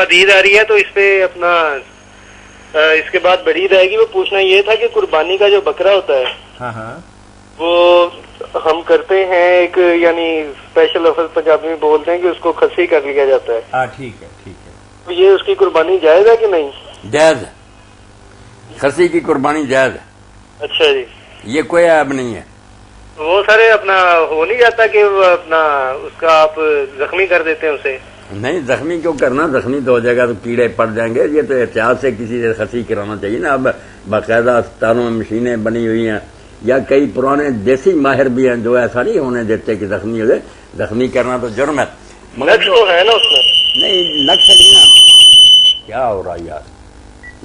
عید آ رہی ہے تو اس پہ اپنا اس کے بعد بڑی عید آئے گی. وہ پوچھنا یہ تھا کہ قربانی کا جو بکرا ہوتا ہے ہاں ہاں وہ ہم کرتے ہیں ایک یعنی اسپیشل لفظ پنجابی میں بولتے ہیں کہ اس کو کھسی کر لیا جاتا ہے. ہاں ٹھیک ہے تو یہ اس کی قربانی جائز ہے کہ نہیں؟ جائز ہے، خصی کی قربانی جائز ہے، اچھا جی. یہ کوئی عیب نہیں ہے. وہ سارے اپنا ہو نہیں جاتا کہ وہ اپنا اس کا آپ زخمی کر دیتے ہیں اسے؟ نہیں زخمی کیوں کرنا، زخمی تو ہو جائے گا تو کیڑے پڑ جائیں گے. یہ تو احتیاط سے کسی سے خصی کرانا چاہیے نا. اب باقاعدہ اسپتالوں میں مشینیں بنی ہوئی ہیں یا کئی پرانے دیسی ماہر بھی ہیں جو ایسا نہیں ہونے دیتے کہ زخمی ہو جائے. زخمی کرنا تو جرم ہے. نقص تو ہے نا اس میں؟ نہیں نقص نہیں نا. کیا ہو رہا یار،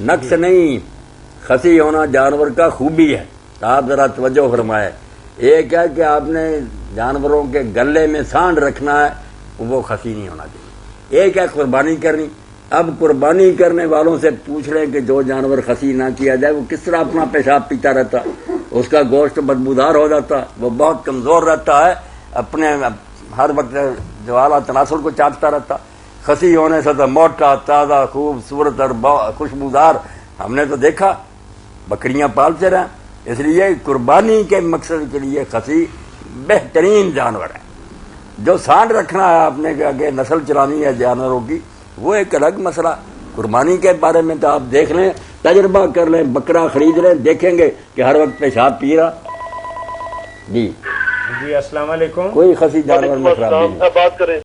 نقص نہیں، خصی ہونا جانور کا خوبی ہے. آپ ذرا توجہ فرمائے. ایک ہے کہ آپ نے جانوروں کے گلے میں سانڈ رکھنا ہے، وہ خصی نہیں ہونا چاہیے. ایک ہے قربانی کرنی. اب قربانی کرنے والوں سے پوچھ لیں کہ جو جانور خصی نہ کیا جائے وہ کس طرح اپنا پیشاب پیتا رہتا، اس کا گوشت بدبودار ہو جاتا، وہ بہت کمزور رہتا ہے، اپنے ہر وقت جو اعلیٰ تناسل کو چاٹتا رہتا. خصی ہونے سے تو موٹا تازہ خوبصورت اور خوشبودار ہم نے تو دیکھا بکریاں پالتے رہے. اس لیے قربانی کے مقصد کے لیے خصی بہترین جانور ہے. جو سانڈ رکھنا ہے آپ نے کہ آگے نسل چلانی ہے جانوروں کی، وہ ایک الگ مسئلہ. قربانی کے بارے میں تو آپ دیکھ لیں، تجربہ کر لیں، بکرا خرید لیں، دیکھیں گے کہ ہر وقت پیشاب پی رہا. جی جی السلام علیکم. کوئی خصی جانور میں خرابی نہیں. بات کریں